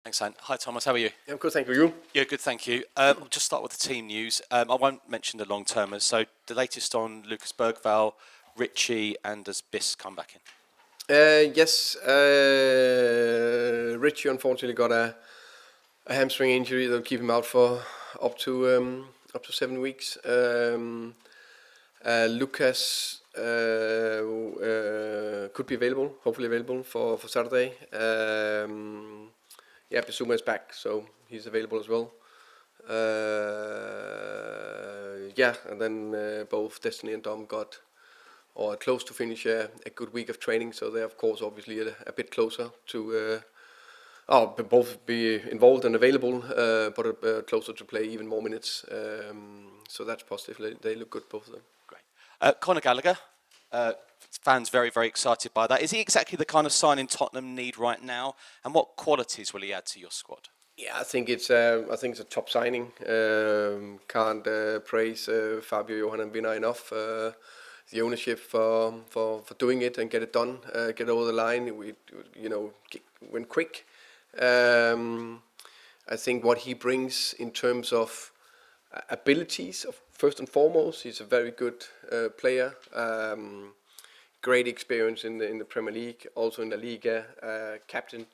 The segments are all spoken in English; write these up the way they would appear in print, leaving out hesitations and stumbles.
Thanks, Anne. Hi, Thomas. How are you? Yeah, I'm good, thank you. You? Yeah, good, thank you. I'll just start with the team news. I won't mention the long-termers. So the latest on Lucas Bergvall, Richie, and does Biss come back in? Yes, Richie unfortunately got a hamstring injury that'll keep him out for up to 7 weeks. Lucas could be available, hopefully available for Saturday. Yeah, Bissouma is back, so he's available as well. Yeah, and then both Destiny and Dom got or close to finish a good week of training, so they're of course obviously a bit closer to both be involved and available, but closer to play even more minutes. So that's positive. They look good, both of them. Great. Conor Gallagher, fans very, very excited by that. Is he exactly the kind of signing Tottenham need right now? And what qualities will he add to your squad? Yeah, I think it's a top signing. Can't praise Fabio Johan and Bina enough. The ownership for doing it and get it done, get over the line. We went quick. I think what he brings in terms of abilities, first and foremost, he's a very good player. Great experience in the Premier League, also in the Liga. Captained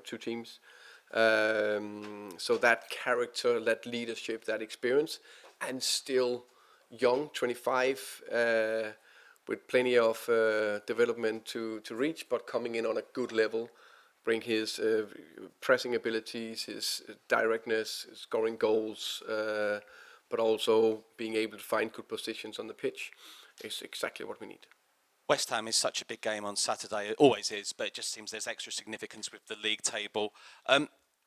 two teams. So that character, that leadership, that experience, and still young, 25, with plenty of development to reach, but coming in on a good level, bring his pressing abilities, his directness, scoring goals, but also being able to find good positions on the pitch is exactly what we need. West Ham is such a big game on Saturday. It always is, but it just seems there's extra significance with the league table.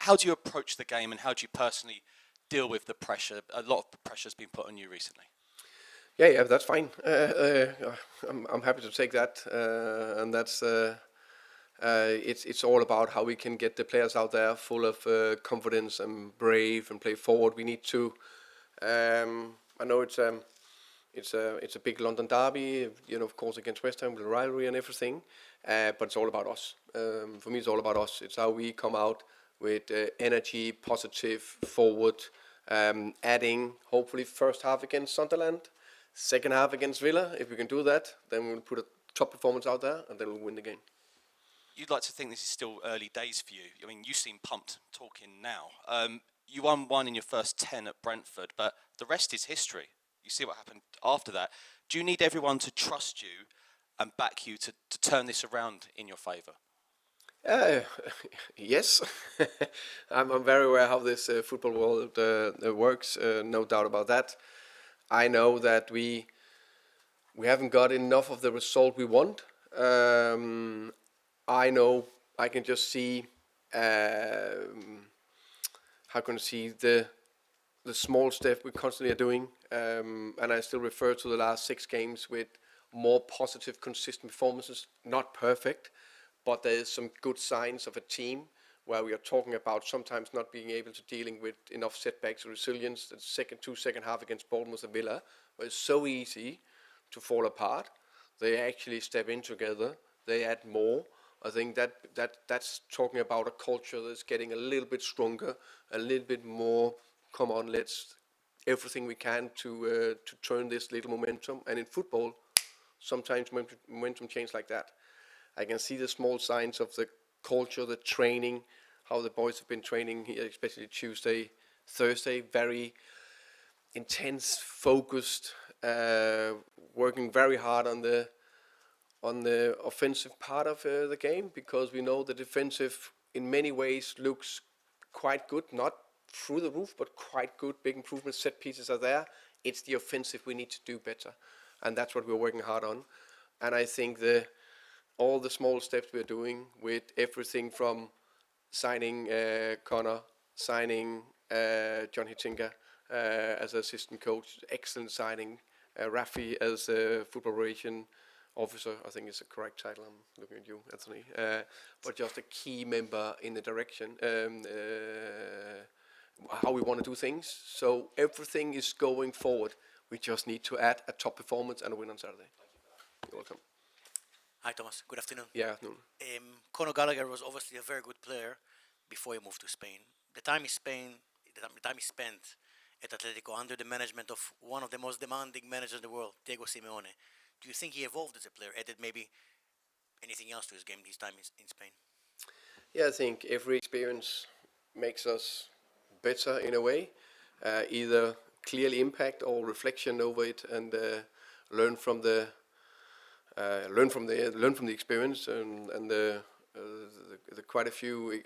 How do you approach the game, and how do you personally deal with the pressure? A lot of pressure has been put on you recently. Yeah, that's fine. I'm happy to take that, and that's it's all about how we can get the players out there full of confidence and brave and play forward. We need to. I know it's a big London derby, of course, against West Ham with the rivalry and everything, but it's all about us. For me, it's all about us. It's how we come out with energy, positive, forward, adding hopefully first half against Sunderland. Second half against Villa, if we can do that, then we'll put a top performance out there and then we'll win the game. You'd like to think this is still early days for you. I mean, you seem pumped talking now. You won one in your first 10 at Brentford, but the rest is history. You see what happened after that. Do you need everyone to trust you and back you to turn this around in your favour? Yes, I'm very aware how this football world works. No doubt about that. I know that we haven't got enough of the result we want. I know I can just see how can I see the small step we constantly are doing, and I still refer to the last 6 games with more positive, consistent performances. Not perfect, but there is some good signs of a team where we are talking about sometimes not being able to dealing with enough setbacks or resilience. The second half against Bournemouth and Villa was so easy to fall apart. They actually step in together. They add more. I think that's talking about a culture that's getting a little bit stronger, a little bit more. Come on, let's everything we can to turn this little momentum. And in football, sometimes momentum change like that. I can see the small signs of the culture, the training, how the boys have been training here, especially Tuesday, Thursday, very intense, focused, working very hard on the offensive part of the game, because we know the defensive in many ways looks quite good, not through the roof, but quite good. Big improvements, set pieces are there. It's the offensive we need to do better, and that's what we're working hard on. And I think all the small steps we're doing, with everything from signing Connor, signing John Hittinger as assistant coach, excellent signing, Rafi as a football relation officer, I think is the correct title. I'm looking at you, Anthony. But just a key member in the direction, how we want to do things. So everything is going forward. We just need to add a top performance and a win on Saturday. You're welcome. Hi, Thomas. Good afternoon. Yeah, no. Conor Gallagher was obviously a very good player before he moved to Spain. The time he spent at Atletico under the management of one of the most demanding managers in the world, Diego Simeone, do you think he evolved as a player? Added maybe anything else to his game this time in Spain? Yeah, I think every experience makes us better in a way, either clearly impact or reflection over it, and learn from the learn from the experience, and the quite a few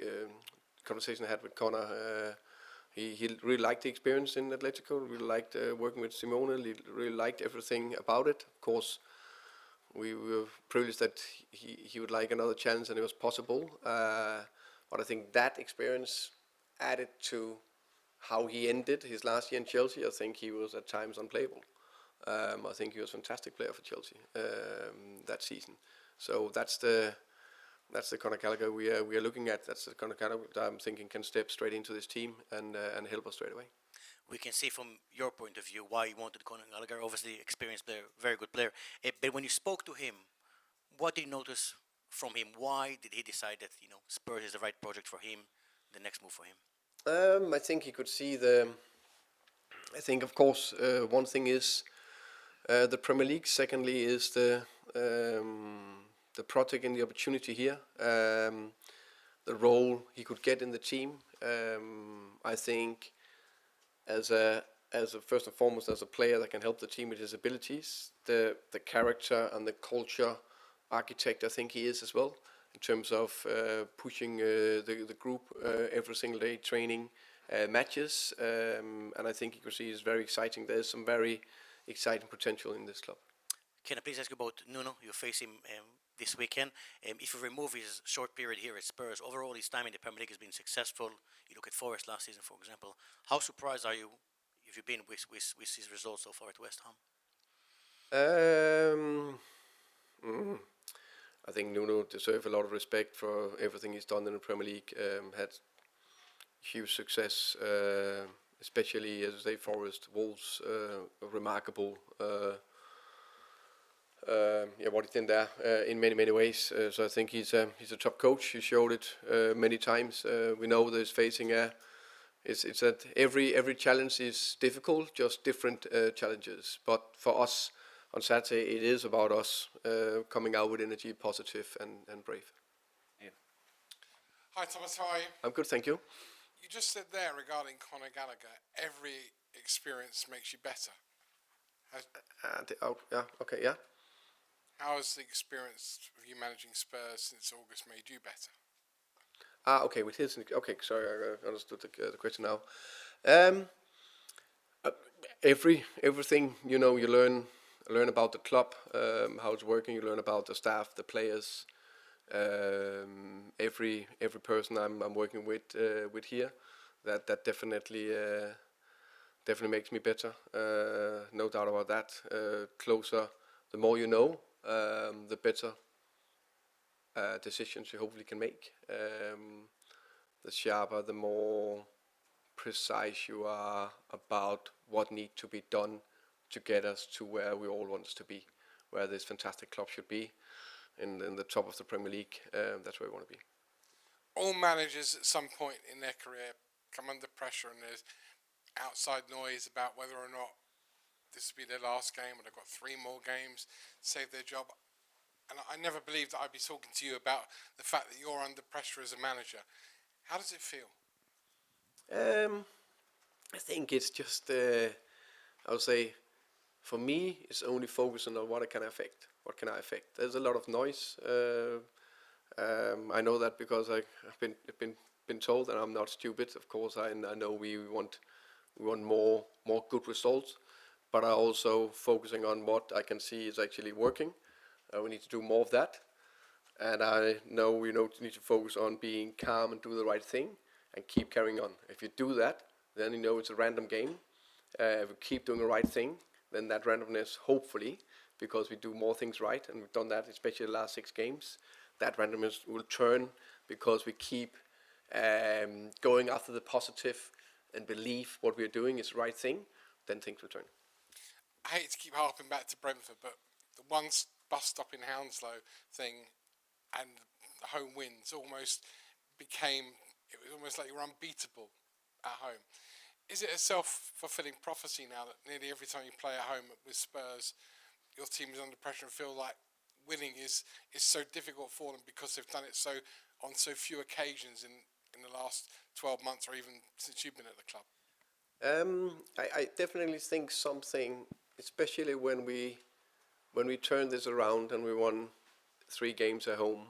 conversations I had with Connor. He really liked the experience in Atletico. Really liked working with Simone. Really liked everything about it. Of course, we were privileged that he would like another challenge, and it was possible. But I think that experience added to how he ended his last year in Chelsea. I think he was at times unplayable. I think he was a fantastic player for Chelsea that season. So that's the Conor Gallagher we are looking at. That's the Conor Gallagher that I'm thinking can step straight into this team and help us straight away. We can see from your point of view why you wanted Conor Gallagher. Obviously, experienced player, very good player. But when you spoke to him, what did you notice from him? Why did he decide that Spurs is the right project for him, the next move for him? I think he could see the. I think, of course, one thing is the Premier League. Secondly, is the project and the opportunity here. The role he could get in the team. I think as a first and foremost as a player that can help the team with his abilities, the character and the culture architect I think he is as well, in terms of pushing the group every single day, training, matches, and I think you can see is very exciting. There's some very exciting potential in this club. Can I please ask you about Nuno? You face him this weekend. If you remove his short period here at Spurs, overall his time in the Premier League has been successful. You look at Forest last season, for example. How surprised are you if you've been with his results so far at West Ham? Um, mm, I think Nuno deserves a lot of respect for everything he's done in the Premier League. Had huge success, especially as I say, Forest, Wolves, remarkable. What he did there in many ways. So I think he's a top coach. He showed it many times. We know that he's facing it's that every challenge is difficult, just different challenges. But for us on Saturday, it is about us coming out with energy, positive and brave. Yeah. Hi Thomas, how are you? I'm good, thank you. You just said there regarding Conor Gallagher, every experience makes you better. Okay, yeah. How has the experience of you managing Spurs since August made you better? Okay, with his. Okay, sorry, I understood the question now. Um, everything you learn about the club, how it's working. You learn about the staff, the players, every person I'm working with here. That definitely makes me better. No doubt about that. Closer, the more you know, the better decisions you hopefully can make. The sharper, the more precise you are about what needs to be done to get us to where we all want us to be, where this fantastic club should be, in the top of the Premier League. That's where we want to be. All managers at some point in their career come under pressure, and there's outside noise about whether or not this will be their last game, or they've got 3 more games to save their job. And I never believed that I'd be talking to you about the fact that you're under pressure as a manager. How does it feel? I think it's just, I would say, for me, it's only focusing on what I can affect. What can I affect? There's a lot of noise. I know that because I've been told, and I'm not stupid. Of course, I know we want more good results, but I also focusing on what I can see is actually working. We need to do more of that, and I know we need to focus on being calm and do the right thing and keep carrying on. If you do that, then you know it's a random game. If we keep doing the right thing, then that randomness, hopefully, because we do more things right, and we've done that especially the last 6 games, that randomness will turn because we keep going after the positive and believe what we're doing is the right thing, then things will turn. I hate to keep harping back to Brentford, but the one bus stop in Hounslow thing and the home wins almost became, it was almost like you were unbeatable at home. Is it a self-fulfilling prophecy now that nearly every time you play at home with Spurs, your team is under pressure and feel like winning is so difficult for them because they've done it so on so few occasions in the last 12 months or even since you've been at the club? I definitely think something, especially when we turned this around and we won 3 games at home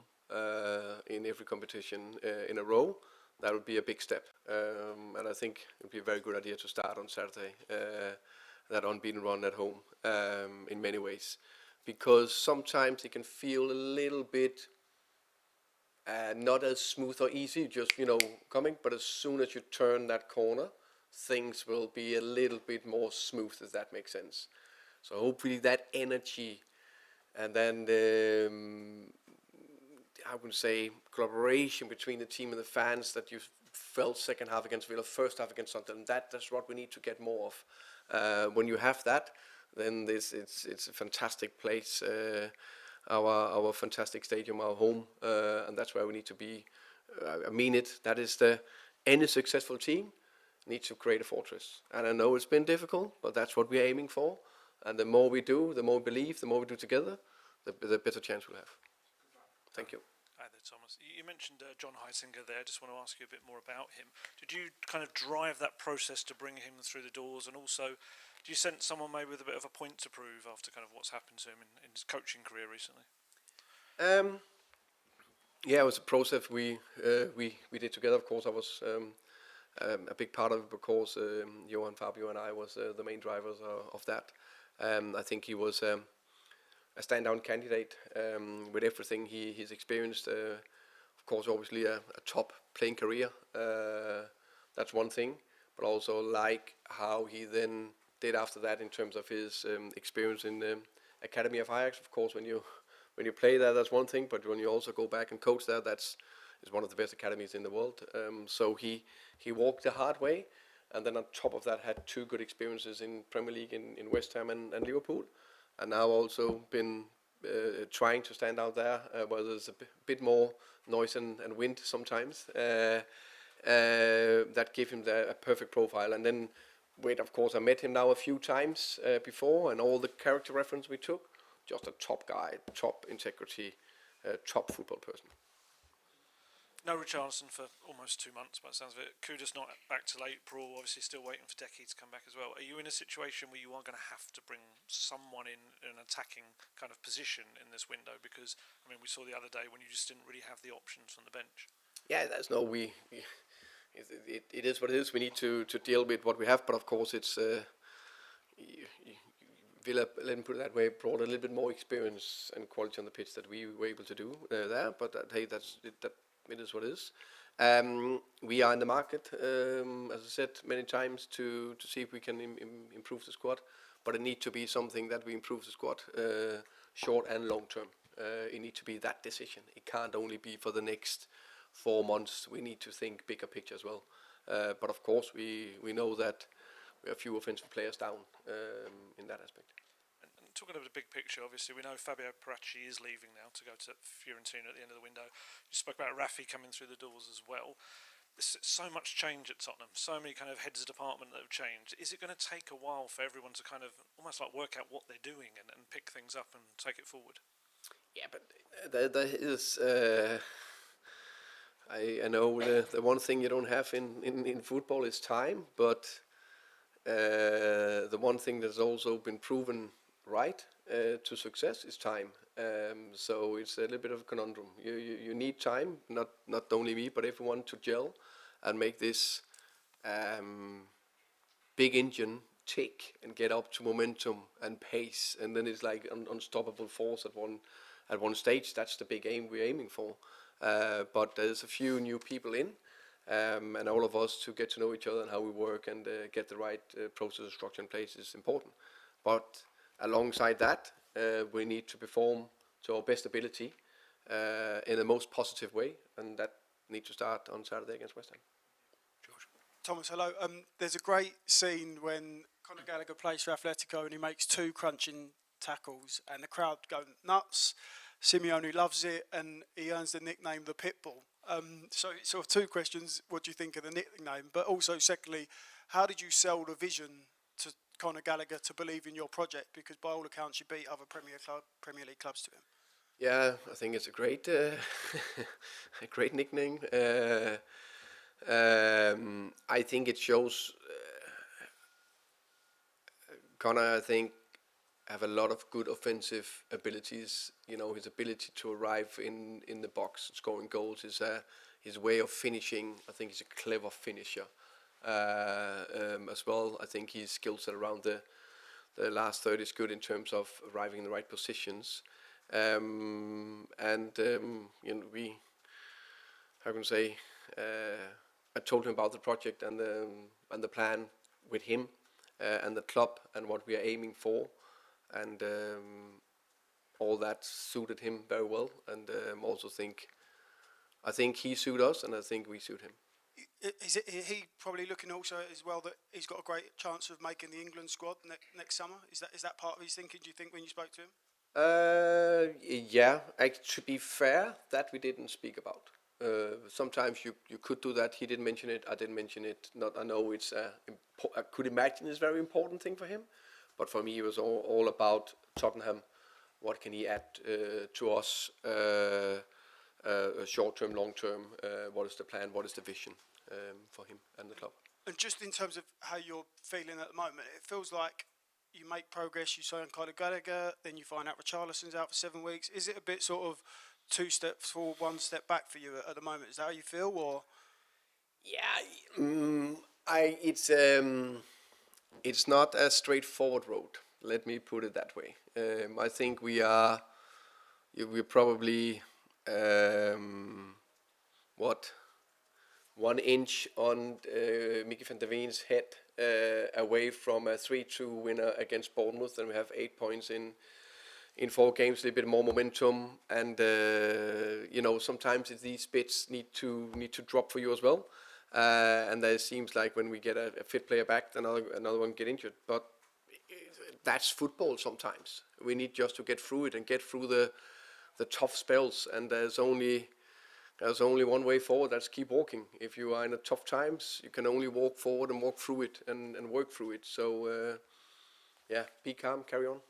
in every competition in a row, that would be a big step. And I think it would be a very good idea to start on Saturday, that unbeaten run at home in many ways. Because sometimes it can feel a little bit not as smooth or easy, just, coming. But as soon as you turn that corner, things will be a little bit more smooth, if that makes sense. So hopefully that energy and then I would say collaboration between the team and the fans that you felt second half against Villa, first half against Sunderland. That's what we need to get more of. When you have that, then it's a fantastic place, our fantastic stadium, our home, and that's where we need to be. I mean it. That is any successful team needs to create a fortress. And I know it's been difficult, but that's what we're aiming for. And the more we do, the more we believe, the more we do together, the better chance we'll have. Thank you. Hi there, Thomas. You mentioned John Heisinger there. I just want to ask you a bit more about him. Did you kind of drive that process to bring him through the doors? And also, do you sense someone maybe with a bit of a point to prove after kind of what's happened to him in his coaching career recently? Yeah, it was a process we did together. Of course, I was a big part of it because Johan, Fabio and I was the main drivers of that. I think he was a standout candidate with everything he's experienced. Of course, obviously a top playing career. That's one thing, but also like how he then did after that in terms of his experience in the academy of Ajax. Of course, when you play there, that's one thing, but when you also go back and coach there, is one of the best academies in the world. So he walked the hard way, and then on top of that had 2 good experiences in Premier League in West Ham and Liverpool, and now also been trying to stand out there where there's a bit more noise and wind sometimes. That gave him a perfect profile. And then, of course, I met him now a few times before, and all the character reference we took, just a top guy, top integrity, top football person. No Richarlison for almost 2 months, by the sounds of it. Kuda's not back till April, obviously still waiting for Decky to come back as well. Are you in a situation where you are going to have to bring someone in an attacking kind of position in this window? Because, I mean, we saw the other day when you just didn't really have the options on the bench. Yeah, it is what it is. We need to deal with what we have, but of course it's Villa, let me put it that way, brought a little bit more experience and quality on the pitch that we were able to do there. But hey, it is what it is. We are in the market, as I said many times, to see if we can improve the squad. But it needs to be something that we improve the squad short and long term. It needs to be that decision. It can't only be for the next 4 months. We need to think bigger picture as well. But of course, we know that we have few offensive players down in that aspect. And talking about the big picture, obviously, we know Fabio Paratici is leaving now to go to Fiorentina at the end of the window. You spoke about Rafi coming through the doors as well. There's so much change at Tottenham, so many kind of heads of department that have changed. Is it going to take a while for everyone to kind of almost like work out what they're doing and pick things up and take it forward? Yeah, but there is. I know the one thing you don't have in football is time, but the one thing that's also been proven right to success is time. So it's a little bit of a conundrum. You need time, not only me, but everyone to gel and make this big engine tick and get up to momentum and pace, and then it's like an unstoppable force at one stage. That's the big aim we're aiming for. But there's a few new people in, and all of us to get to know each other and how we work and get the right process and structure in place is important. But alongside that, we need to perform to our best ability in the most positive way, and that needs to start on Saturday against West Ham. George. Thomas, hello. There's a great scene when Conor Gallagher plays for Atletico and he makes 2 crunching tackles, and the crowd go nuts. Simeone loves it, and he earns the nickname the Pitbull. So sort of two questions: what do you think of the nickname? But also, secondly, how did you sell the vision to Conor Gallagher to believe in your project? Because by all accounts, you beat other Premier League clubs to him. Yeah, I think it's a great, a great nickname. I think it shows Connor. I think have a lot of good offensive abilities. You know, his ability to arrive in the box, scoring goals, his way of finishing. I think he's a clever finisher as well. I think his skill set around the last third is good in terms of arriving in the right positions. You know, how can I say, I told him about the project and the plan with him and the club and what we are aiming for, and all that suited him very well. And also I think he suited us, and I think we suit him. Is he probably looking also as well that he's got a great chance of making the England squad next summer? Is that part of his thinking, do you think, when you spoke to him? Yeah, to be fair, that we didn't speak about. Sometimes you could do that. He didn't mention it. I didn't mention it. I know it's I could imagine it's a very important thing for him, but for me it was all about Tottenham. What can he add to us? Short term, long term. What is the plan? What is the vision for him and the club? And just in terms of how you're feeling at the moment, it feels like you make progress. You sign Conor Gallagher, then you find out Richarlison's out for 7 weeks. Is it a bit sort of 2 steps forward, 1 step back for you at the moment? Is that how you feel, or? Yeah, it's not a straightforward road. Let me put it that way. I think we're probably what 1 inch on Mickey van der Veen's head away from a 3-2 winner against Bournemouth, and we have 8 points in 4 games, a little bit more momentum, and you know, sometimes these bits need to drop for you as well. And it seems like when we get a fit player back, another one get injured. But that's football. Sometimes we need just to get through it and get through the tough spells. And there's only one way forward. That's keep walking. If you are in a tough times, you can only walk forward and walk through it and work through it. So yeah, be calm, carry on.